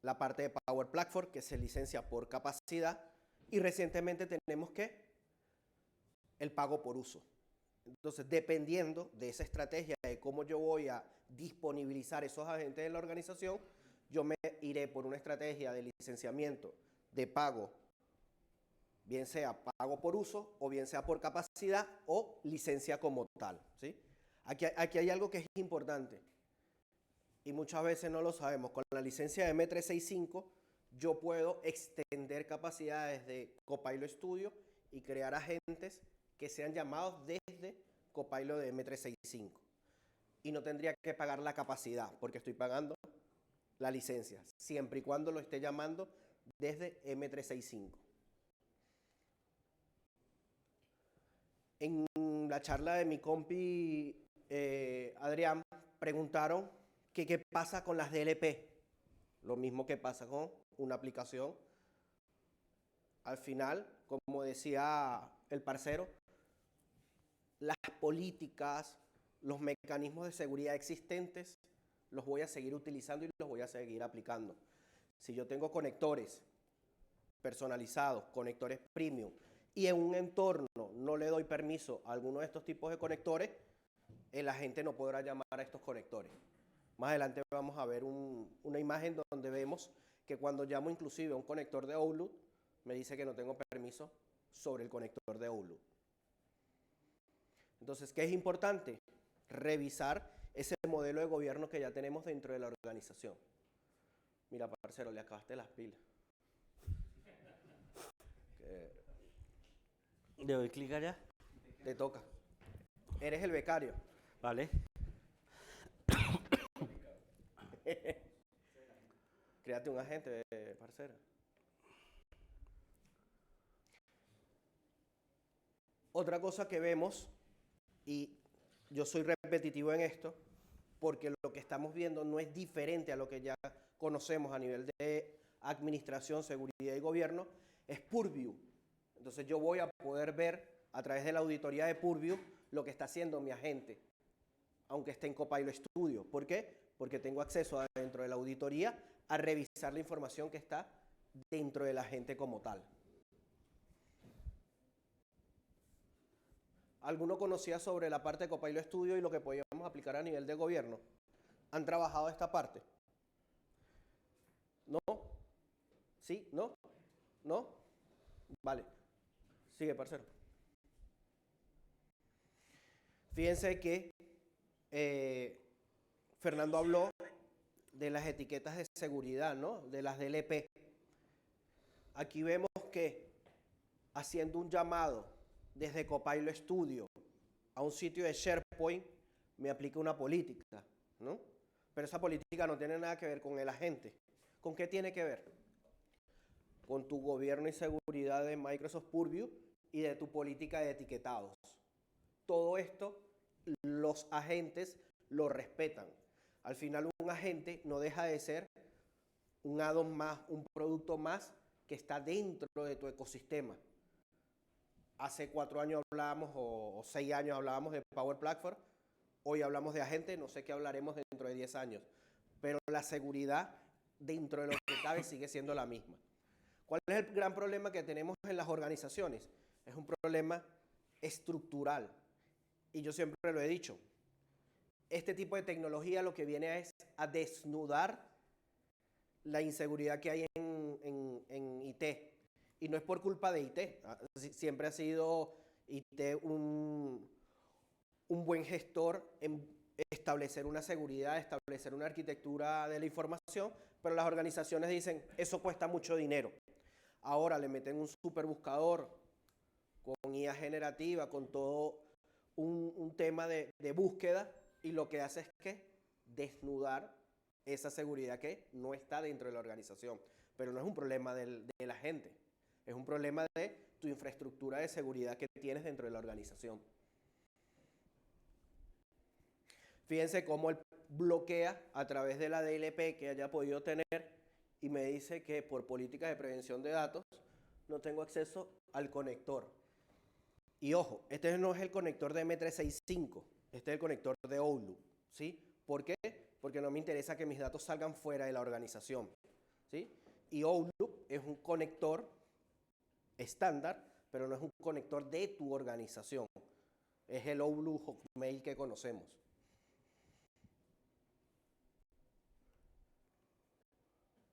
la parte de Power Platform, que se licencia por capacidad, y recientemente tenemos que el pago por uso. Entonces, dependiendo de esa estrategia, de cómo yo voy a disponibilizar esos agentes en la organización, yo me iré por una estrategia de licenciamiento de pago, bien sea pago por uso, o bien sea por capacidad, o licencia como tal, ¿sí? Aquí hay algo que es importante, y muchas veces no lo sabemos. Con la licencia de M365, yo puedo extender capacidades de Copilot Studio y crear agentes que sean llamados desde Copilot de M365. Y no tendría que pagar la capacidad, porque estoy pagando la licencia, siempre y cuando lo esté llamando desde M365. En la charla de mi compi Adrián, preguntaron que qué pasa con las DLP. Lo mismo que pasa con una aplicación. Al final, como decía el parcero, las políticas, los mecanismos de seguridad existentes, los voy a seguir utilizando y los voy a seguir aplicando. Si yo tengo conectores personalizados, conectores premium, y en un entorno no le doy permiso a alguno de estos tipos de conectores, el agente no podrá llamar a estos conectores. Más adelante vamos a ver una imagen donde vemos que cuando llamo inclusive a un conector de Outlook, me dice que no tengo permiso sobre el conector de Outlook. Entonces, ¿qué es importante? Revisar ese modelo de gobierno que ya tenemos dentro de la organización. Mira, parcero, le acabaste las pilas. ¿Le doy clic allá? Te toca. Eres el becario. Vale. Créate un agente, parcero. Otra cosa que vemos, y yo soy repetitivo en esto, porque lo que estamos viendo no es diferente a lo que ya conocemos a nivel de administración, seguridad y gobierno, es Purview. Entonces yo voy a poder ver a través de la auditoría de Purview lo que está haciendo mi agente, aunque esté en Copilot Studio. ¿Por qué? Porque tengo acceso dentro de la auditoría a revisar la información que está dentro del agente como tal. ¿Alguno conocía sobre la parte de Copilot Studio y lo que podíamos aplicar a nivel de gobierno? ¿Han trabajado esta parte? ¿No? ¿Sí? ¿No? ¿No? Vale. Sigue, parcero. Fíjense que Fernando habló de las etiquetas de seguridad, ¿no? De las DLP. Aquí vemos que haciendo un llamado desde Copilot Studio a un sitio de SharePoint, me aplica una política, ¿no? Pero esa política no tiene nada que ver con el agente. ¿Con qué tiene que ver? Con tu gobierno y seguridad de Microsoft Purview y de tu política de etiquetados. Todo esto, los agentes lo respetan. Al final, un agente no deja de ser un add-on más, un producto más que está dentro de tu ecosistema. Hace 4 años hablábamos, o 6 años hablábamos de Power Platform, hoy hablamos de agente, no sé qué hablaremos dentro de 10 años, pero la seguridad dentro de lo que cabe sigue siendo la misma. ¿Cuál es el gran problema que tenemos en las organizaciones? Es un problema estructural, y yo siempre lo he dicho, este tipo de tecnología lo que viene es a desnudar la inseguridad que hay en IT. Y no es por culpa de IT. Siempre ha sido IT un buen gestor en establecer una seguridad, establecer una arquitectura de la información, pero las organizaciones dicen, eso cuesta mucho dinero. Ahora le meten un superbuscador con IA generativa, con todo un tema de búsqueda, y lo que hace es que desnudar esa seguridad que no está dentro de la organización. Pero no es un problema de la gente, es un problema de tu infraestructura de seguridad que tienes dentro de la organización. Fíjense cómo él bloquea a través de la DLP que haya podido tener y me dice que por políticas de prevención de datos no tengo acceso al conector. Y ojo, este no es el conector de M365, este es el conector de Outlook, ¿sí? ¿Por qué? Porque no me interesa que mis datos salgan fuera de la organización, ¿sí? Y Outlook es un conector estándar, pero no es un conector de tu organización. Es el Outlook Hotmail que conocemos.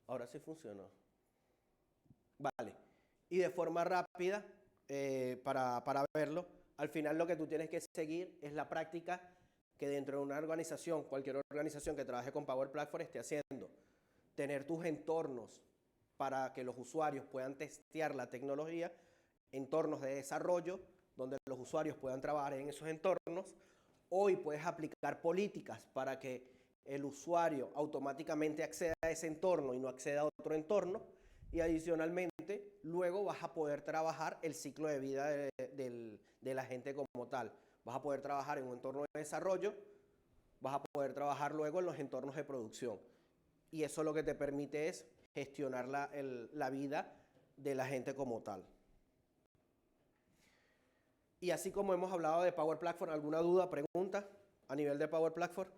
Ahora sí funcionó. Vale. Y de forma rápida, para verlo, al final lo que tú tienes que seguir es la práctica que dentro de una organización, cualquier organización que trabaje con Power Platform esté haciendo. Tener tus entornos para que los usuarios puedan testear la tecnología, entornos de desarrollo, donde los usuarios puedan trabajar en esos entornos. Hoy puedes aplicar políticas para que el usuario automáticamente acceda a ese entorno y no acceda a otro entorno. Y adicionalmente, luego vas a poder trabajar el ciclo de vida de la gente como tal. Vas a poder trabajar en un entorno de desarrollo, vas a poder trabajar luego en los entornos de producción. Y eso lo que te permite es gestionar la vida de la gente como tal. Y así como hemos hablado de Power Platform, ¿alguna duda, pregunta a nivel de Power Platform?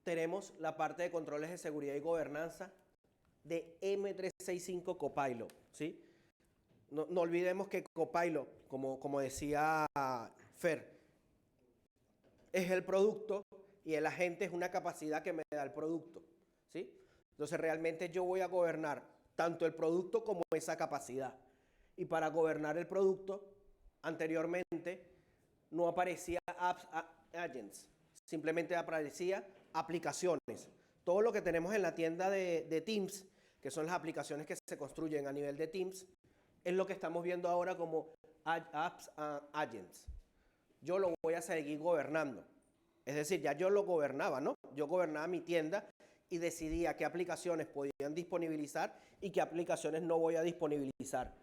Tenemos la parte de controles de seguridad y gobernanza de M365 Copilot, ¿sí? No olvidemos que Copilot, como decía Fer, es el producto y el agente es una capacidad que me da el producto, ¿sí? Entonces realmente yo voy a gobernar tanto el producto como esa capacidad. Y para gobernar el producto, anteriormente no aparecía apps, agents, simplemente aparecía aplicaciones. Todo lo que tenemos en la tienda de Teams, que son las aplicaciones que se construyen a nivel de Teams, es lo que estamos viendo ahora como apps agents. Yo lo voy a seguir gobernando. Es decir, ya yo lo gobernaba, ¿no? Yo gobernaba mi tienda y decidía qué aplicaciones podían disponibilizar y qué aplicaciones no voy a disponibilizar.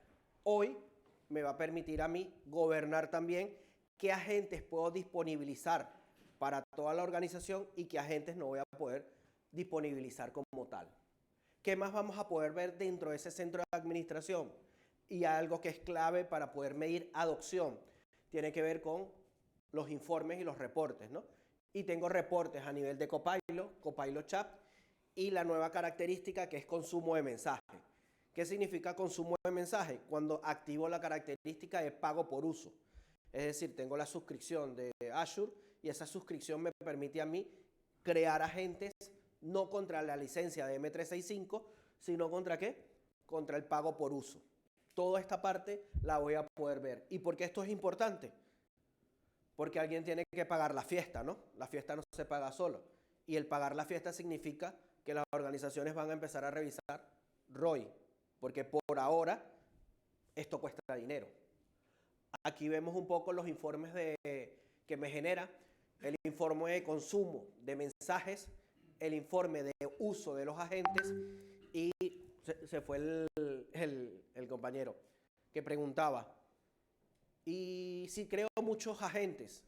Hoy me va a permitir a mí gobernar también qué agentes puedo disponibilizar para toda la organización y qué agentes no voy a poder disponibilizar como tal. ¿Qué más vamos a poder ver dentro de ese centro de administración? Y algo que es clave para poder medir adopción tiene que ver con los informes y los reportes, ¿no? Y tengo reportes a nivel de Copilot, Copilot Chat y la nueva característica que es consumo de mensaje. ¿Qué significa consumo de mensaje? Cuando activo la característica de pago por uso. Es decir, tengo la suscripción de Azure y esa suscripción me permite a mí crear agentes no contra la licencia de M365, sino contra ¿qué? Contra el pago por uso. Toda esta parte la voy a poder ver. ¿Y por qué esto es importante? Porque alguien tiene que pagar la fiesta, ¿no? La fiesta no se paga solo. Y el pagar la fiesta significa que las organizaciones van a empezar a revisar ROI, porque por ahora esto cuesta dinero. Aquí vemos un poco los informes que me genera el informe de consumo de mensajes, el informe de uso de los agentes y se fue el compañero que preguntaba, ¿y si creo muchos agentes?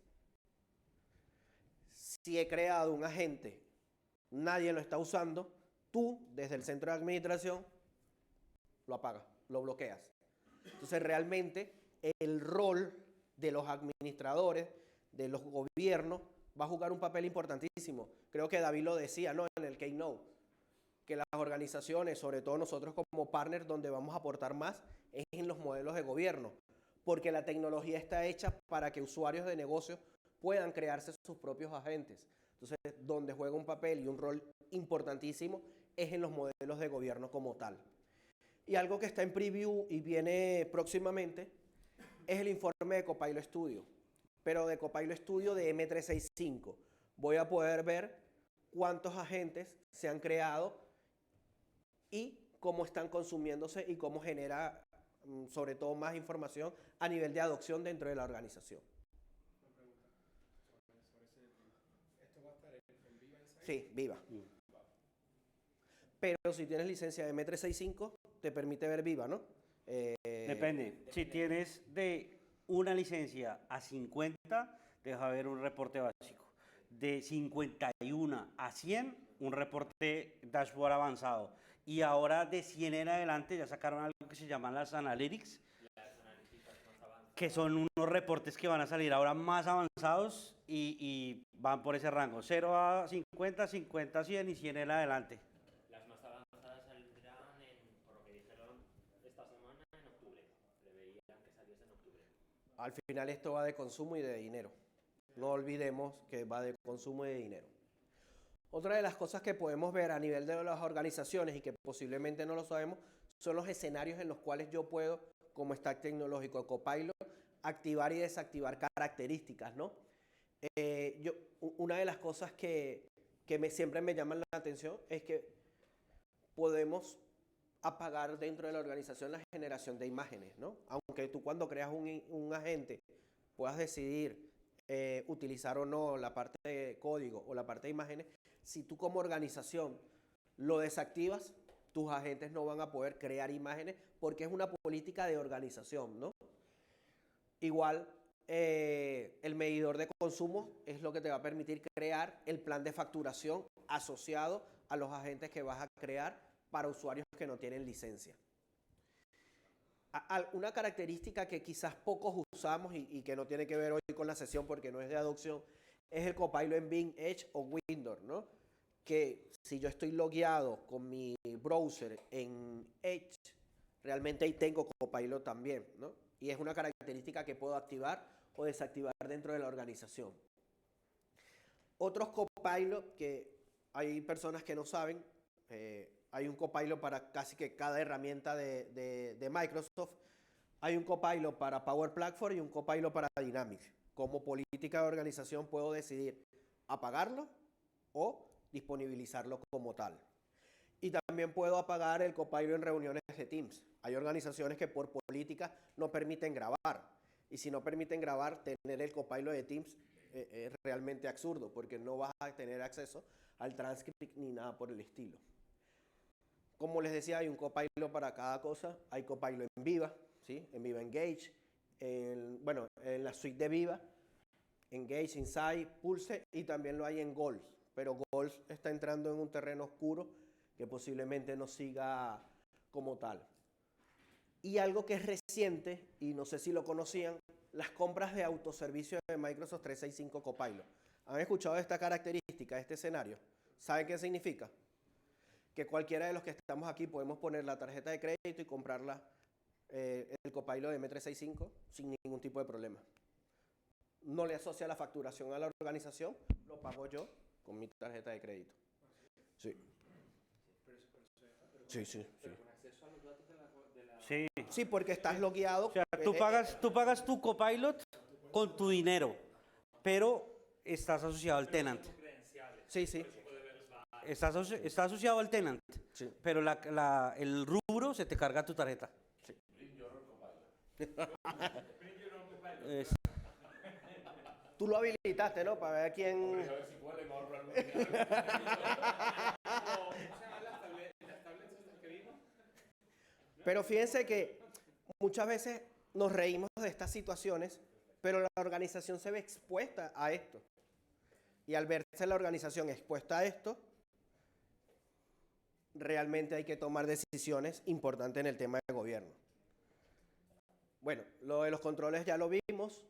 Si he creado un agente, nadie lo está usando, tú desde el centro de administración lo apagas, lo bloqueas. Entonces realmente el rol de los administradores, de los gobiernos, va a jugar un papel importantísimo. Creo que David lo decía, ¿no? En el Keynote, que las organizaciones, sobre todo nosotros como partners, donde vamos a aportar más es en los modelos de gobierno, porque la tecnología está hecha para que usuarios de negocios puedan crearse sus propios agentes. Entonces, donde juega un papel y un rol importantísimo es en los modelos de gobierno como tal. Y algo que está en preview y viene próximamente es el informe de Copilot Studio, pero de Copilot Studio de M365. Voy a poder ver cuántos agentes se han creado y cómo están consumiéndose y cómo genera, sobre todo, más información a nivel de adopción dentro de la organización. ¿Esto va a estar en Viva Insight? Sí, Viva. Pero si tienes licencia de M365, te permite ver Viva, ¿no? Depende. Si tienes de una licencia a 50, deja ver un reporte básico. De 51 a 100, un reporte dashboard avanzado. Y ahora de 100 en adelante ya sacaron algo que se llaman las Analytics, que son unos reportes que van a salir ahora más avanzados y van por ese rango. 0 a 50, 50 a 100 y 100 en adelante. Las más avanzadas saldrán, por lo que dijeron esta semana, en octubre. Preveían que saliese en octubre. Al final esto va de consumo y de dinero. No olvidemos que va de consumo y de dinero. Otra de las cosas que podemos ver a nivel de las organizaciones y que posiblemente no lo sabemos son los escenarios en los cuales yo puedo, como stack tecnológico Copilot, activar y desactivar características, ¿no? Una de las cosas que siempre me llaman la atención es que podemos apagar dentro de la organización la generación de imágenes, ¿no? Aunque tú cuando creas un agente puedas decidir utilizar o no la parte de código o la parte de imágenes, si tú como organización lo desactivas, tus agentes no van a poder crear imágenes porque es una política de organización, ¿no? Igual, el medidor de consumo es lo que te va a permitir crear el plan de facturación asociado a los agentes que vas a crear para usuarios que no tienen licencia. Una característica que quizás pocos usamos y que no tiene que ver hoy con la sesión porque no es de adopción, es el Copilot en Bing, Edge o Windows, ¿no? Que si yo estoy logueado con mi browser en Edge, realmente ahí tengo Copilot también, ¿no? Y es una característica que puedo activar o desactivar dentro de la organización. Otros Copilot que hay personas que no saben, hay un Copilot para casi que cada herramienta de Microsoft. Hay un Copilot para Power Platform y un Copilot para Dynamics. Como política de organización puedo decidir apagarlo o disponibilizarlo como tal. Y también puedo apagar el Copilot en reuniones de Teams. Hay organizaciones que por política no permiten grabar. Y si no permiten grabar, tener el Copilot de Teams es realmente absurdo porque no vas a tener acceso al transcript ni nada por el estilo. Como les decía, hay un Copilot para cada cosa. Hay Copilot en Viva, ¿sí? En Viva Engage, en la suite de Viva, Engage, Insight, Pulse, y también lo hay en Goals. Pero Goals está entrando en un terreno oscuro que posiblemente no siga como tal. Y algo que es reciente, y no sé si lo conocían, las compras de autoservicio de Microsoft 365 Copilot. ¿Han escuchado esta característica, este escenario? ¿Saben qué significa? Que cualquiera de los que estamos aquí podemos poner la tarjeta de crédito y comprarla, el Copilot de M365 sin ningún tipo de problema. No le asocia la facturación a la organización, lo pago yo con mi tarjeta de crédito. Sí. Sí, sí, sí. Pero con acceso a los datos de la... Sí. Sí, porque estás logueado. O sea, tú pagas tu Copilot con tu dinero, pero estás asociado al tenant. Sí, sí. Está asociado al tenant, Sí. pero el rubro se te carga tu tarjeta. Sí. Tú lo habilitaste, ¿no? Para ver quién... A ver si puede, me ahorro algún dinero. Las tablets estas que vimos. Pero fíjense que muchas veces nos reímos de estas situaciones, pero la organización se ve expuesta a esto. Y al verse la organización expuesta a esto, realmente hay que tomar decisiones importantes en el tema de gobierno. Bueno, lo de los controles ya lo vimos.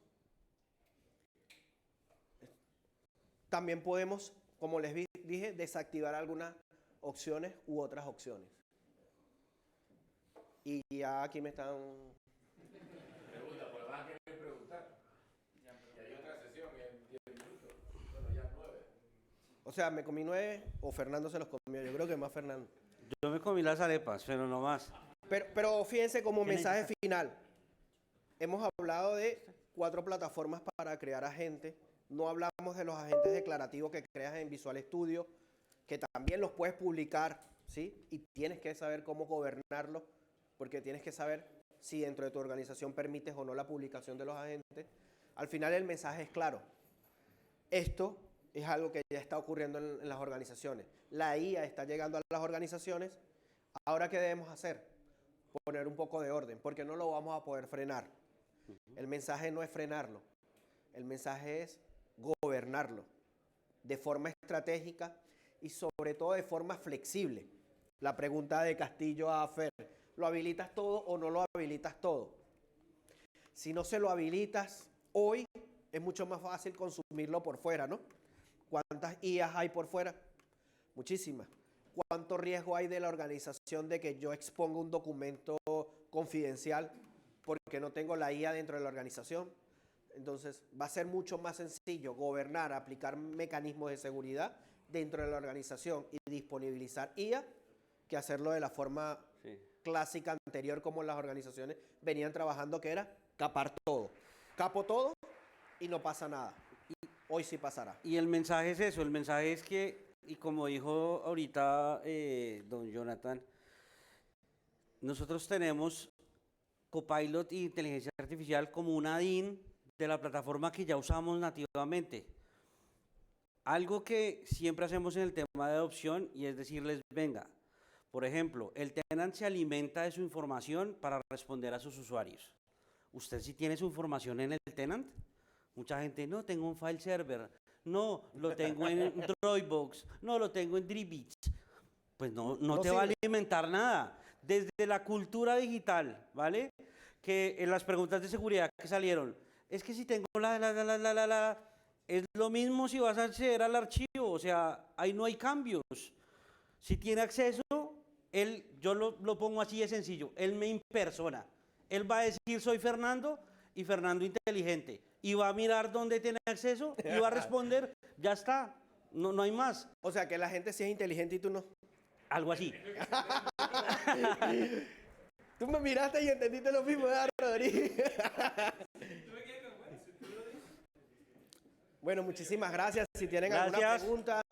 También podemos, como les dije, desactivar algunas opciones u otras opciones. Y ya aquí me están... Pregunta, pues van a querer preguntar. Y hay otra sesión en 10 O sea, me comí 9 o Fernando se los comió. Yo creo que más Fernando. Yo me comí las arepas, pero no más. Pero fíjense como ¿Qué mensaje necesita? final. Hemos hablado de 4 plataformas para crear agentes. No hablamos de los agentes declarativos que creas en Visual Studio, que también los puedes publicar, ¿sí? Y tienes que saber cómo gobernarlos, porque tienes que saber si dentro de tu organización permites o no la publicación de los agentes. Al final el mensaje es claro. Esto es algo que ya está ocurriendo en las organizaciones. La IA está llegando a las organizaciones. Ahora, ¿qué debemos hacer? Poner un poco de orden, porque no lo vamos a poder frenar. El mensaje no es frenarlo. El mensaje es gobernarlo de forma estratégica y sobre todo de forma flexible. La pregunta de Castillo a Fer, ¿lo habilitas todo o no lo habilitas todo? Si no se lo habilitas hoy, es mucho más fácil consumirlo por fuera, ¿no? ¿Cuántas IAs hay por fuera? Muchísimas. ¿Cuánto riesgo hay de la organización de que yo exponga un documento confidencial porque no tengo la IA dentro de la organización? Entonces, va a ser mucho más sencillo gobernar, aplicar mecanismos de seguridad dentro de la organización y disponibilizar IA que hacerlo de la forma clásica anterior como las organizaciones venían trabajando, que era capar todo. Capo todo y no pasa nada. Y hoy sí pasará. Y el mensaje es eso, el mensaje es que, y como dijo ahorita don Jonathan, nosotros tenemos Copilot e inteligencia artificial como una DIN de la plataforma que ya usamos nativamente. Algo que siempre hacemos en el tema de adopción y es decirles, venga, por ejemplo, el tenant se alimenta de su información para responder a sus usuarios. ¿Usted sí tiene su información en el tenant? Mucha gente, no, tengo un file server, no, lo tengo en Dropbox, no, lo tengo en Dribbits. Pues no te va a alimentar nada. Desde la cultura digital, ¿vale? Que en las preguntas de seguridad que salieron, es que si tengo es lo mismo si vas a acceder al archivo, o sea, ahí no hay cambios. Si tiene acceso, yo lo pongo así de sencillo, él me impersona. Él va a decir soy Fernando y Fernando inteligente. Y va a mirar dónde tiene acceso y va a responder, ya está, no hay más. O sea, que la gente sí es inteligente y tú no. Algo así. Tú me miraste y entendiste lo mismo, ¿verdad, Rodrigo? Bueno, muchísimas gracias. Si tienen alguna Gracias. pregunta,